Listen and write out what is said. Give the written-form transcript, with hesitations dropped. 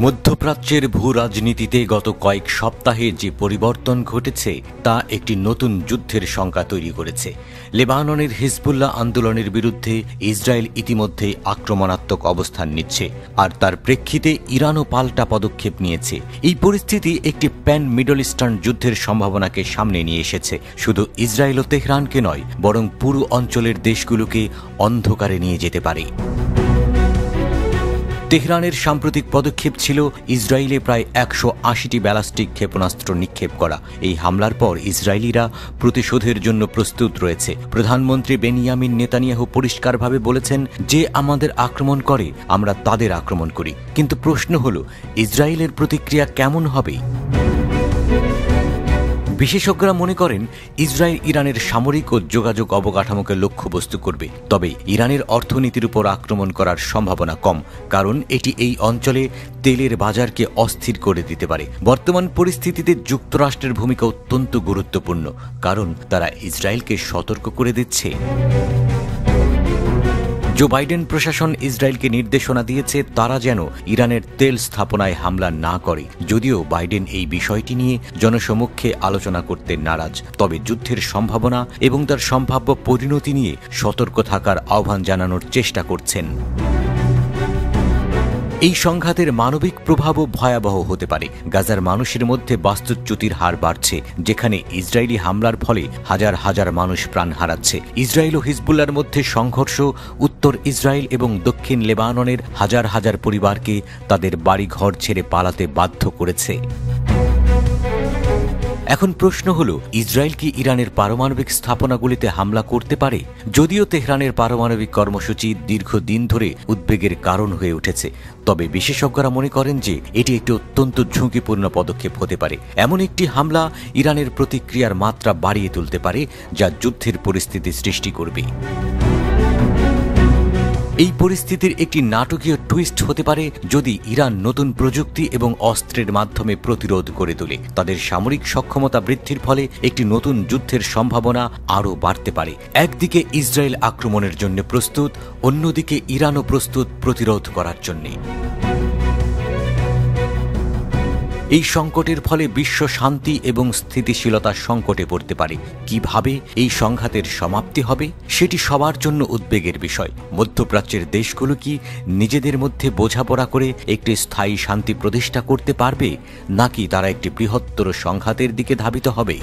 মধ্যপ্রাচ্যের ভূ রাজনীতিতে গত কয়েক সপ্তাহে যে পরিবর্তন ঘটেছে তা একটি নতুন যুদ্ধের শঙ্কা তৈরি করেছে। লেবাননের হিজবুল্লাহ আন্দোলনের বিরুদ্ধে ইসরায়েল ইতিমধ্যে আক্রমণাত্মক অবস্থান নিচ্ছে, আর তার প্রেক্ষিতে ইরানও পাল্টা পদক্ষেপ নিয়েছে। এই পরিস্থিতি একটি প্যান মিডল ইস্টার্ন যুদ্ধের সম্ভাবনাকে সামনে নিয়ে এসেছে। শুধু ইসরায়েল ও তেহরানকে নয়, বরং পুরো অঞ্চলের দেশগুলোকে অন্ধকারে নিয়ে যেতে পারে। তেহরানের সাম্প্রতিক পদক্ষেপ ছিল ইসরায়েলে প্রায় ১৮০টি ব্যালিস্টিক ক্ষেপণাস্ত্র নিক্ষেপ করা। এই হামলার পর ইসরায়েলিরা প্রতিশোধের জন্য প্রস্তুত রয়েছে। প্রধানমন্ত্রী বেনিয়ামিন নেতানিয়াহু পরিষ্কারভাবে বলেছেন যে আমাদের আক্রমণ করে আমরা তাদের আক্রমণ করি। কিন্তু প্রশ্ন হল, ইসরায়েলের প্রতিক্রিয়া কেমন হবে? বিশেষজ্ঞরা মনে করেন ইসরায়েল ইরানের সামরিক ও যোগাযোগ অবকাঠামোকে লক্ষ্যবস্তু করবে, তবে ইরানের অর্থনীতির উপর আক্রমণ করার সম্ভাবনা কম, কারণ এটি এই অঞ্চলে তেলের বাজারকে অস্থির করে দিতে পারে। বর্তমান পরিস্থিতিতে যুক্তরাষ্ট্রের ভূমিকা অত্যন্ত গুরুত্বপূর্ণ, কারণ তারা ইসরায়েলকে সতর্ক করে দিচ্ছে। জো বাইডেন প্রশাসন ইসরায়েলকে নির্দেশনা দিয়েছে তারা যেন ইরানের তেল স্থাপনায় হামলা না করে। যদিও বাইডেন এই বিষয়টি নিয়ে জনসমক্ষে আলোচনা করতে নারাজ, তবে যুদ্ধের সম্ভাবনা এবং তার সম্ভাব্য পরিণতি নিয়ে সতর্ক থাকার আহ্বান জানানোর চেষ্টা করছেন। এই সংঘাতের মানবিক প্রভাবও ভয়াবহ হতে পারে। গাজার মানুষের মধ্যে বাস্তুচ্যুতির হার বাড়ছে, যেখানে ইসরায়েলি হামলার ফলে হাজার হাজার মানুষ প্রাণ হারাচ্ছে। ইসরায়েল ও হিজবুল্লাহর মধ্যে সংঘর্ষ উত্তর ইসরায়েল এবং দক্ষিণ লেবাননের হাজার হাজার পরিবারকে তাদের বাড়িঘর ছেড়ে পালাতে বাধ্য করেছে। এখন প্রশ্ন হল, ইসরায়েল কি ইরানের পারমাণবিক স্থাপনাগুলিতে হামলা করতে পারে? যদিও তেহরানের পারমাণবিক কর্মসূচি দীর্ঘদিন ধরে উদ্বেগের কারণ হয়ে উঠেছে, তবে বিশেষজ্ঞরা মনে করেন যে এটি একটি অত্যন্ত ঝুঁকিপূর্ণ পদক্ষেপ হতে পারে। এমন একটি হামলা ইরানের প্রতিক্রিয়ার মাত্রা বাড়িয়ে তুলতে পারে, যা যুদ্ধের পরিস্থিতি সৃষ্টি করবে। এই পরিস্থিতির একটি নাটকীয় টুইস্ট হতে পারে যদি ইরান নতুন প্রযুক্তি এবং অস্ত্রের মাধ্যমে প্রতিরোধ করে তোলে। তাদের সামরিক সক্ষমতা বৃদ্ধির ফলে একটি নতুন যুদ্ধের সম্ভাবনা আরও বাড়তে পারে। একদিকে ইসরায়েল আক্রমণের জন্য প্রস্তুত, অন্যদিকে ইরানও প্রস্তুত প্রতিরোধ করার জন্য। এই সংকটের ফলে বিশ্ব শান্তি এবং স্থিতিশীলতা সংকটে পড়তে পারে। কিভাবে এই সংঘাতের সমাপ্তি হবে সেটি সবার জন্য উদ্বেগের বিষয়। মধ্যপ্রাচ্যের দেশগুলো কি নিজেদের মধ্যে বোঝাপড়া করে একটি স্থায়ী শান্তি প্রতিষ্ঠা করতে পারবে, নাকি তারা একটি বৃহত্তর সংঘাতের দিকে ধাবিত হবে?